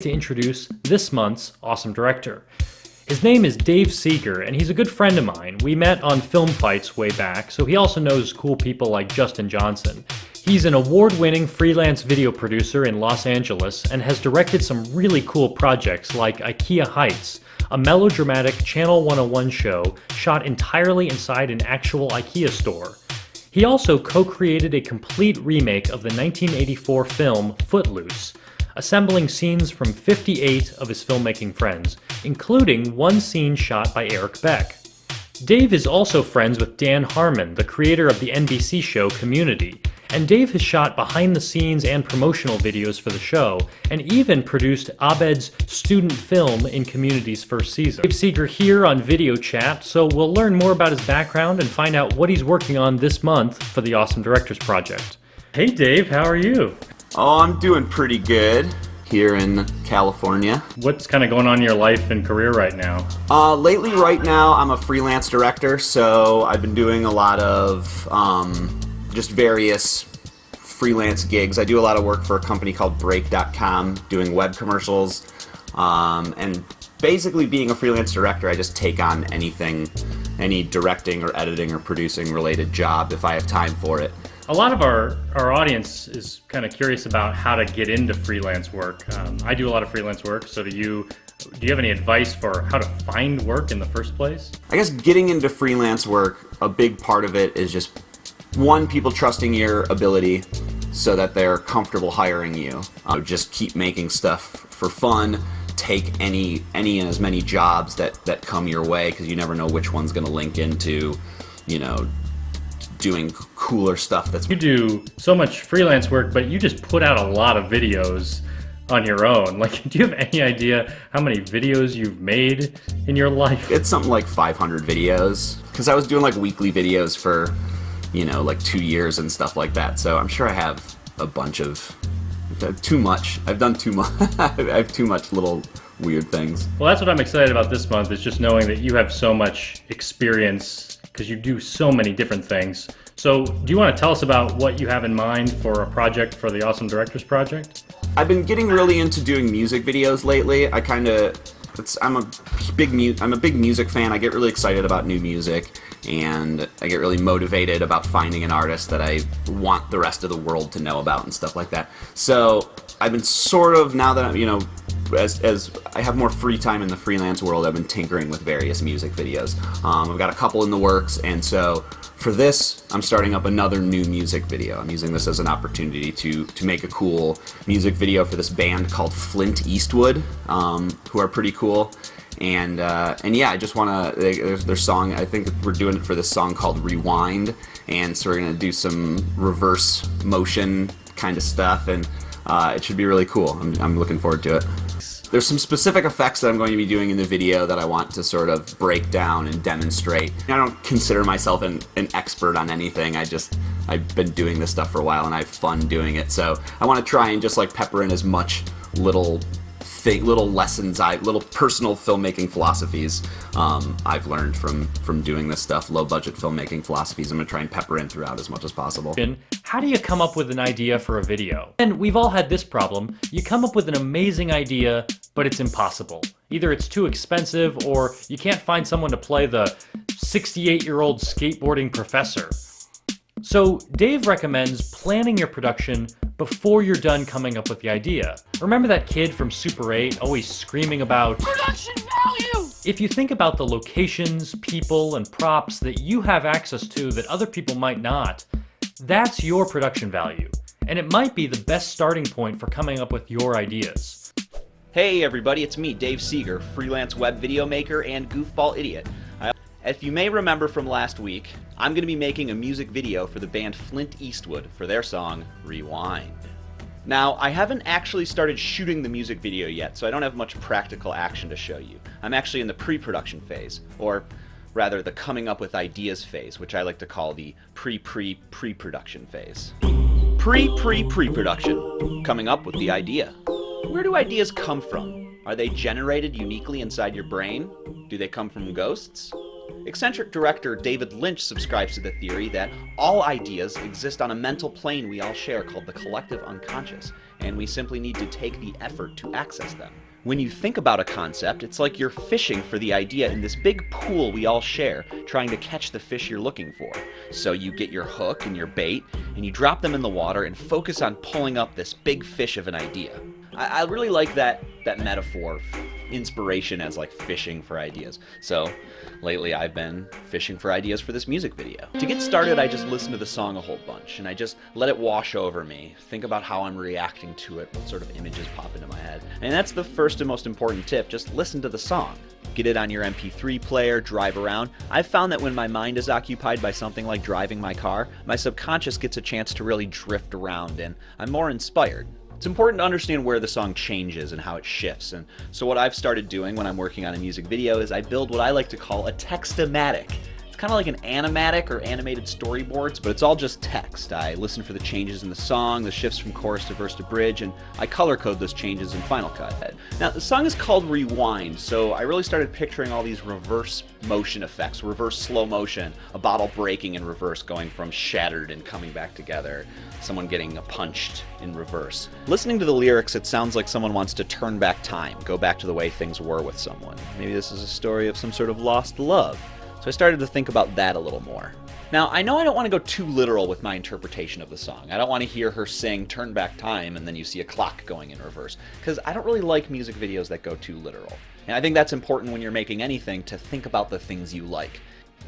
To introduce this month's awesome director. His name is Dave Seeger, and he's a good friend of mine. We met on Film Fights way back, so he also knows cool people like Justin Johnson. He's an award-winning freelance video producer in Los Angeles and has directed some really cool projects like IKEA Heights, a melodramatic Channel 101 show shot entirely inside an actual IKEA store. He also co-created a complete remake of the 1984 film Footloose, assembling scenes from 58 of his filmmaking friends, including one scene shot by Eric Beck. Dave is also friends with Dan Harmon, the creator of the NBC show Community, and Dave has shot behind-the-scenes and promotional videos for the show, and even produced Abed's student film in Community's first season. Dave Seeger here on Video Chat, so we'll learn more about his background and find out what he's working on this month for the Awesome Directors Project. Hey Dave, how are you? Oh, I'm doing pretty good here in California. What's kind of going on in your life and career right now? Lately, right now, I'm a freelance director, so I've been doing a lot of just various freelance gigs. I do a lot of work for a company called Break.com, doing web commercials, and basically being a freelance director, I just take on anything, any directing or editing or producing related job if I have time for it. A lot of our audience is kind of curious about how to get into freelance work. I do a lot of freelance work, so do you have any advice for how to find work in the first place? I guess getting into freelance work, a big part of it is just, one, people trusting your ability so that they're comfortable hiring you. Just keep making stuff for fun. Take any and as many jobs that come your way, because you never know which one's going to link into, you know, doing cooler stuff. You do so much freelance work, but you just put out a lot of videos on your own. Like, do you have any idea how many videos you've made in your life? It's something like 500 videos, because I was doing like weekly videos for, you know, like 2 years and stuff like that. So I'm sure I have a bunch of, too much. I've done too much. I have too much little weird things. Well, that's what I'm excited about this month, is just knowing that you have so much experience, because you do so many different things. So do you want to tell us about what you have in mind for a project for the Awesome Directors Project? I've been getting really into doing music videos lately. I'm a big music fan. I get really excited about new music, and I get really motivated about finding an artist that I want the rest of the world to know about and stuff like that. So I've been sort of, now that I'm, you know, as I have more free time in the freelance world, I've been tinkering with various music videos. I've got a couple in the works, and so for this, I'm starting up another new music video. I'm using this as an opportunity to make a cool music video for this band called Flint Eastwood, who are pretty cool. And yeah, I just want to, their song, I think we're doing it for this song called Rewind, and so we're going to do some reverse motion kind of stuff, and it should be really cool. I'm looking forward to it. There's some specific effects that I'm going to be doing in the video that I want to sort of break down and demonstrate. I don't consider myself an expert on anything. I've been doing this stuff for a while, and I have fun doing it. So I want to try and just like pepper in as much little lessons, little personal filmmaking philosophies I've learned from doing this stuff, low budget filmmaking philosophies. I'm going to try and pepper in throughout as much as possible. How do you come up with an idea for a video? And we've all had this problem. You come up with an amazing idea, but it's impossible. Either it's too expensive, or you can't find someone to play the 68-year-old skateboarding professor. So Dave recommends planning your production before you're done coming up with the idea. Remember that kid from Super 8 always screaming about production value? If you think about the locations, people, and props that you have access to that other people might not, that's your production value. And it might be the best starting point for coming up with your ideas. Hey everybody, it's me, Dave Seeger, freelance web video maker and goofball idiot. If you may remember from last week, I'm going to be making a music video for the band Flint Eastwood for their song, Rewind. Now, I haven't actually started shooting the music video yet, so I don't have much practical action to show you. I'm actually in the pre-production phase, or rather the coming up with ideas phase, which I like to call the pre-production phase. Pre-production, coming up with the idea. Where do ideas come from? Are they generated uniquely inside your brain? Do they come from ghosts? Eccentric director David Lynch subscribes to the theory that all ideas exist on a mental plane we all share called the collective unconscious, and we simply need to take the effort to access them. When you think about a concept, it's like you're fishing for the idea in this big pool we all share, trying to catch the fish you're looking for. So you get your hook and your bait, and you drop them in the water and focus on pulling up this big fish of an idea. I really like that metaphor, inspiration as like fishing for ideas. So lately I've been fishing for ideas for this music video. To get started, I just listen to the song a whole bunch, and I just let it wash over me. Think about how I'm reacting to it, what sort of images pop into my head. And that's the first and most important tip, just listen to the song. Get it on your MP3 player, drive around. I've found that when my mind is occupied by something like driving my car, my subconscious gets a chance to really drift around, and I'm more inspired. It's important to understand where the song changes and how it shifts, and so what I've started doing when I'm working on a music video is I build what I like to call a text-o-matic. It's kind of like an animatic or animated storyboards, but it's all just text. I listen for the changes in the song, the shifts from chorus to verse to bridge, and I color code those changes in Final Cut. Now, the song is called Rewind, so I really started picturing all these reverse motion effects, reverse slow motion, a bottle breaking in reverse, going from shattered and coming back together, someone getting punched in reverse. Listening to the lyrics, it sounds like someone wants to turn back time, go back to the way things were with someone. Maybe this is a story of some sort of lost love. So I started to think about that a little more. Now, I know I don't want to go too literal with my interpretation of the song. I don't want to hear her sing "Turn Back Time" and then you see a clock going in reverse, because I don't really like music videos that go too literal. And I think that's important when you're making anything, to think about the things you like.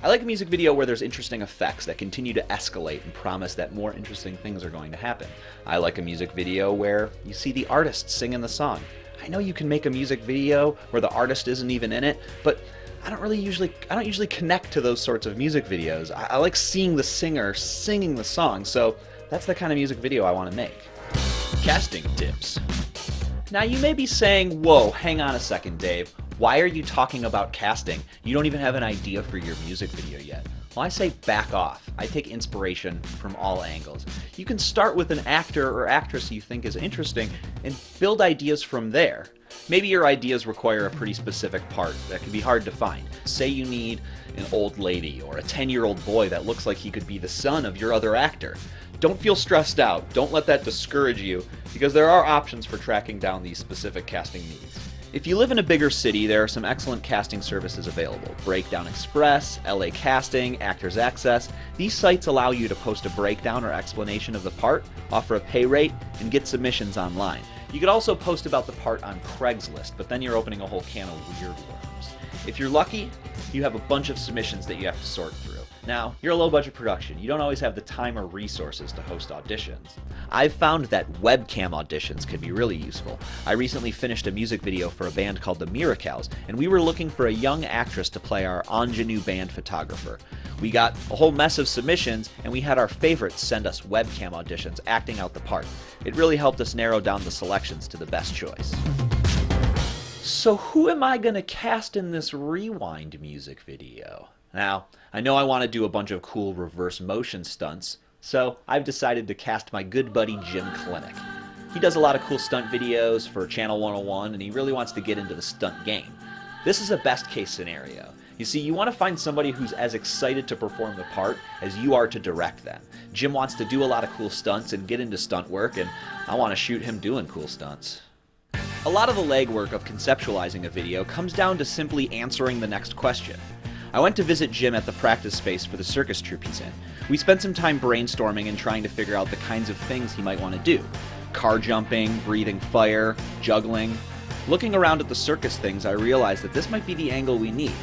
I like a music video where there's interesting effects that continue to escalate and promise that more interesting things are going to happen. I like a music video where you see the artist singing the song. I know you can make a music video where the artist isn't even in it, but I don't usually connect to those sorts of music videos. I like seeing the singer singing the song, so that's the kind of music video I want to make. Casting tips. Now you may be saying, whoa, hang on a second, Dave. Why are you talking about casting? You don't even have an idea for your music video yet. Well, I say back off. I take inspiration from all angles. You can start with an actor or actress you think is interesting and build ideas from there. Maybe your ideas require a pretty specific part that can be hard to find. Say you need an old lady or a 10-year-old boy that looks like he could be the son of your other actor. Don't feel stressed out. Don't let that discourage you, because there are options for tracking down these specific casting needs. If you live in a bigger city, there are some excellent casting services available. Breakdown Express, LA Casting, Actors Access. These sites allow you to post a breakdown or explanation of the part, offer a pay rate, and get submissions online. You could also post about the part on Craigslist, but then you're opening a whole can of weird worms. If you're lucky, you have a bunch of submissions that you have to sort through. Now, you're a low-budget production. You don't always have the time or resources to host auditions. I've found that webcam auditions can be really useful. I recently finished a music video for a band called the Miracles, and we were looking for a young actress to play our ingenue band photographer. We got a whole mess of submissions, and we had our favorites send us webcam auditions acting out the part. It really helped us narrow down the selections to the best choice. So who am I gonna cast in this Rewind music video? Now, I know I want to do a bunch of cool reverse motion stunts, so I've decided to cast my good buddy Jim Clinic. He does a lot of cool stunt videos for Channel 101, and he really wants to get into the stunt game. This is a best case scenario. You see, you want to find somebody who's as excited to perform the part as you are to direct them. Jim wants to do a lot of cool stunts and get into stunt work, and I want to shoot him doing cool stunts. A lot of the legwork of conceptualizing a video comes down to simply answering the next question. I went to visit Jim at the practice space for the circus troupe he's in. We spent some time brainstorming and trying to figure out the kinds of things he might want to do. Car jumping, breathing fire, juggling. Looking around at the circus things, I realized that this might be the angle we need.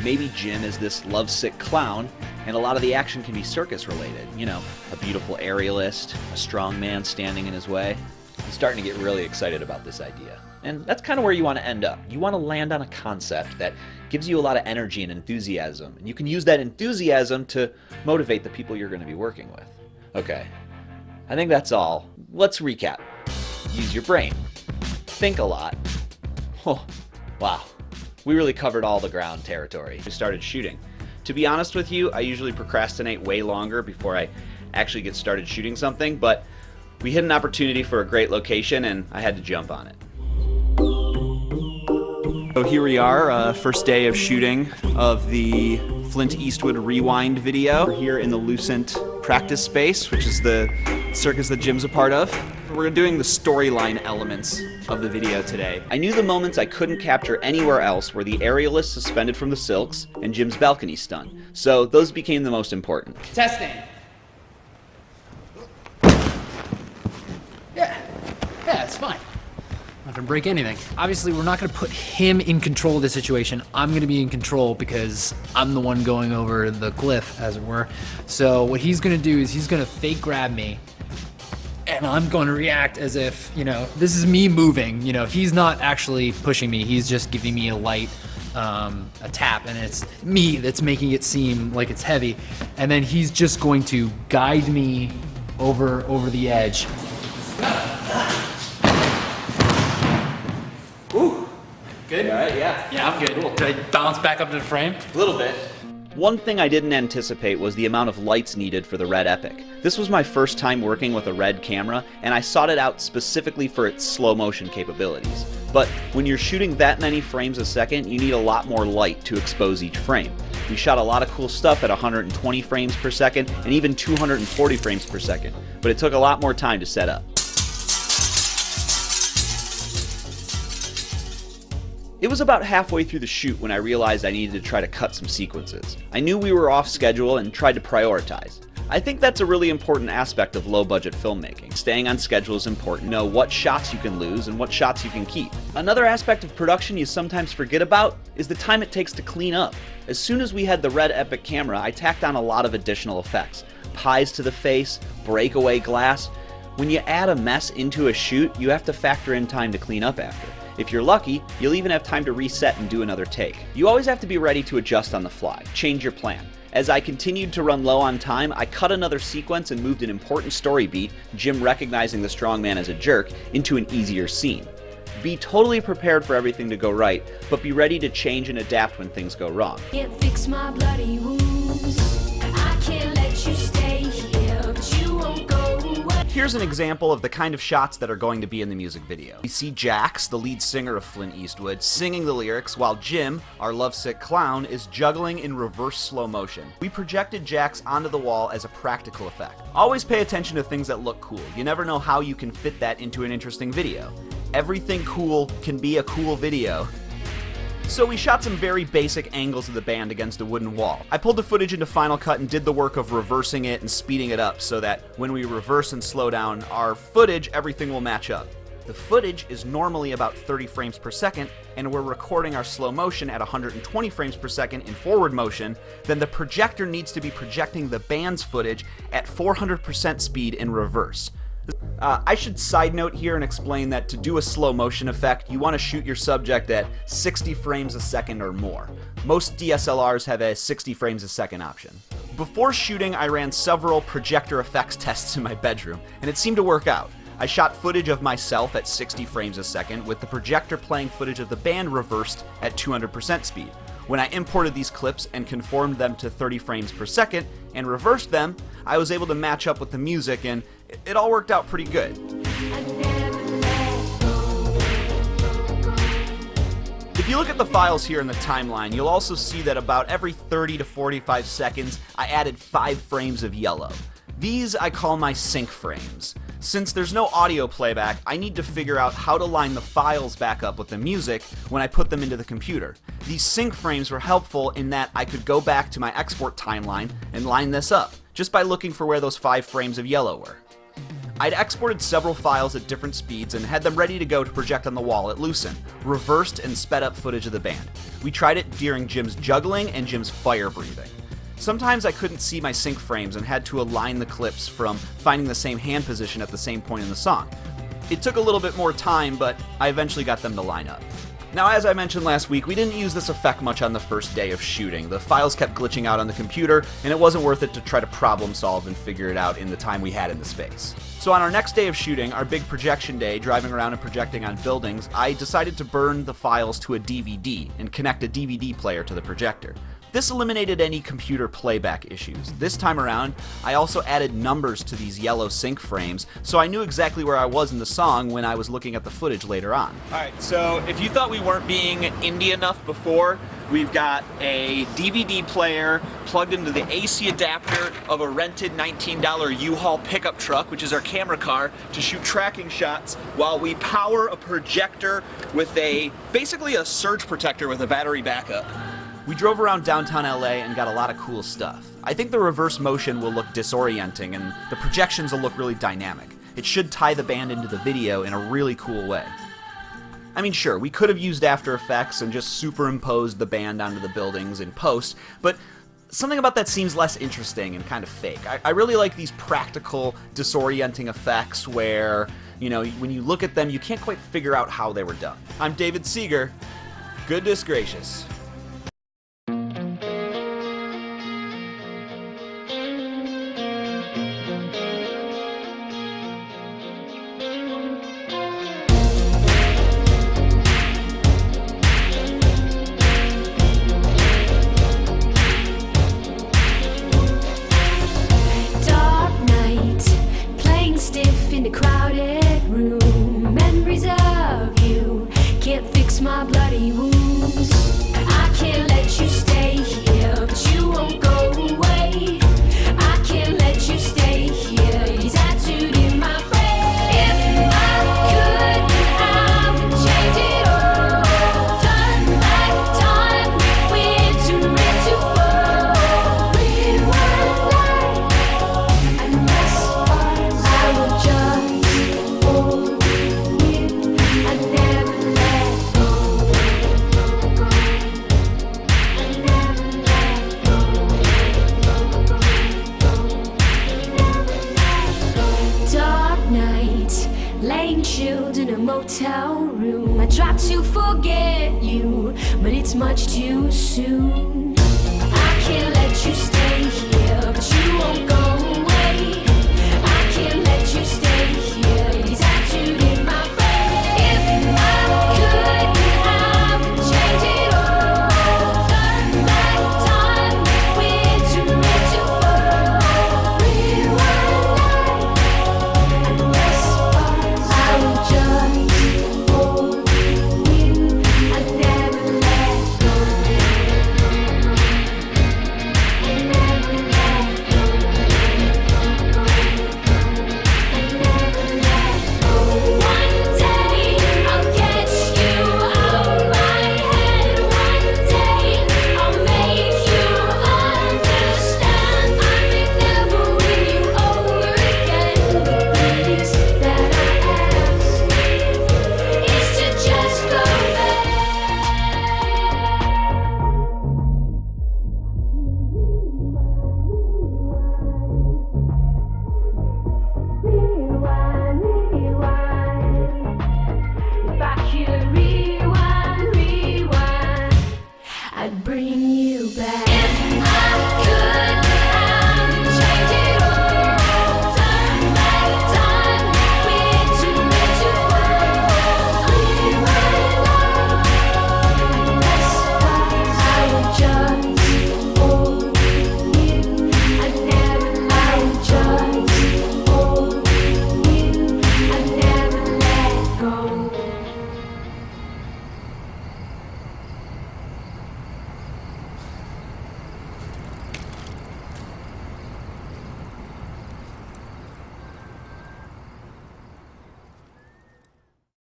Maybe Jim is this lovesick clown, and a lot of the action can be circus related. You know, a beautiful aerialist, a strong man standing in his way. I'm starting to get really excited about this idea. And that's kind of where you want to end up. You want to land on a concept that gives you a lot of energy and enthusiasm, and you can use that enthusiasm to motivate the people you're going to be working with. Okay, I think that's all. Let's recap. Use your brain. Think a lot. Oh, wow. We really covered all the ground territory. We started shooting. To be honest with you, I usually procrastinate way longer before I actually get started shooting something, but we hit an opportunity for a great location and I had to jump on it. So here we are, first day of shooting of the Flint Eastwood Rewind video. We're here in the Lucent practice space, which is the circus that Jim's a part of. we're doing the storyline elements of the video today. I knew the moments I couldn't capture anywhere else were the aerial is suspended from the silks and Jim's balcony stunt. So those became the most important. Testing. Yeah, it's fine. Not gonna break anything. Obviously, we're not gonna put him in control of the situation. I'm gonna be in control because I'm the one going over the cliff, as it were. So what he's gonna do is he's gonna fake grab me, and I'm gonna react as if, you know, this is me moving. You know, he's not actually pushing me. He's just giving me a light, a tap, and it's me that's making it seem like it's heavy. And then he's just going to guide me over the edge. Ooh. Good? All right, yeah. Yeah, I'm good. Cool. Did I bounce back up to the frame? A little bit. One thing I didn't anticipate was the amount of lights needed for the Red Epic. This was my first time working with a Red camera, and I sought it out specifically for its slow motion capabilities. But when you're shooting that many frames a second, you need a lot more light to expose each frame. We shot a lot of cool stuff at 120 frames per second and even 240 frames per second, but it took a lot more time to set up. It was about halfway through the shoot when I realized I needed to try to cut some sequences. I knew we were off schedule and tried to prioritize. I think that's a really important aspect of low-budget filmmaking. Staying on schedule is important. Know what shots you can lose and what shots you can keep. Another aspect of production you sometimes forget about is the time it takes to clean up. As soon as we had the Red Epic camera, I tacked on a lot of additional effects. Pies to the face, breakaway glass. When you add a mess into a shoot, you have to factor in time to clean up after. If you're lucky, you'll even have time to reset and do another take. You always have to be ready to adjust on the fly, change your plan. As I continued to run low on time, I cut another sequence and moved an important story beat, Jim recognizing the strongman as a jerk, into an easier scene. Be totally prepared for everything to go right, but be ready to change and adapt when things go wrong. Can't fix my bloody wounds. I can't let you stay here, but you won't go away. Here's an example of the kind of shots that are going to be in the music video. We see Jax, the lead singer of Flint Eastwood, singing the lyrics while Jim, our lovesick clown, is juggling in reverse slow motion. We projected Jax onto the wall as a practical effect. Always pay attention to things that look cool. You never know how you can fit that into an interesting video. Everything cool can be a cool video. So we shot some very basic angles of the band against a wooden wall. I pulled the footage into Final Cut and did the work of reversing it and speeding it up so that when we reverse and slow down our footage, everything will match up. The footage is normally about 30 frames per second, and we're recording our slow motion at 120 frames per second in forward motion, then the projector needs to be projecting the band's footage at 400% speed in reverse. I should side note here and explain that to do a slow motion effect, you want to shoot your subject at 60 frames a second or more. Most DSLRs have a 60 frames a second option. Before shooting, I ran several projector effects tests in my bedroom, and it seemed to work out. I shot footage of myself at 60 frames a second, with the projector playing footage of the band reversed at 200% speed. When I imported these clips and conformed them to 30 frames per second and reversed them, I was able to match up with the music, and it all worked out pretty good. If you look at the files here in the timeline, you'll also see that about every 30 to 45 seconds, I added 5 frames of yellow. These I call my sync frames. Since there's no audio playback, I need to figure out how to line the files back up with the music when I put them into the computer. These sync frames were helpful in that I could go back to my export timeline and line this up, just by looking for where those 5 frames of yellow were. I'd exported several files at different speeds and had them ready to go to project on the wall at Lucent, reversed and sped up footage of the band. We tried it during Jim's juggling and Jim's fire breathing. Sometimes I couldn't see my sync frames and had to align the clips from finding the same hand position at the same point in the song. It took a little bit more time, but I eventually got them to line up. Now, as I mentioned last week, we didn't use this effect much on the first day of shooting. The files kept glitching out on the computer, and it wasn't worth it to try to problem solve and figure it out in the time we had in the space. So on our next day of shooting, our big projection day, driving around and projecting on buildings, I decided to burn the files to a DVD and connect a DVD player to the projector. This eliminated any computer playback issues. This time around, I also added numbers to these yellow sync frames, so I knew exactly where I was in the song when I was looking at the footage later on. Alright, so if you thought we weren't being indie enough before, We've got a DVD player plugged into the AC adapter of a rented $19 U-Haul pickup truck, which is our camera car, to shoot tracking shots while we power a projector with basically a surge protector with a battery backup. We drove around downtown LA and got a lot of cool stuff. I think the reverse motion will look disorienting and the projections will look really dynamic. It should tie the band into the video in a really cool way. I mean, sure, we could have used After Effects and just superimposed the band onto the buildings in post, but something about that seems less interesting and kind of fake. I really like these practical, disorienting effects where, you know, when you look at them, you can't quite figure out how they were done. I'm David Seeger. Goodness gracious. My bloody wounds. I can't let you stay here, but you won't go away. I can't let you stay here. You're tattooed in my brain. If I could, I would change it all. Turn back time, winter into fall. Rewind life, unless I will just hold you. I never let go. Laying chilled in a motel room. I try to forget you, but it's much too soon. I can't let you stay.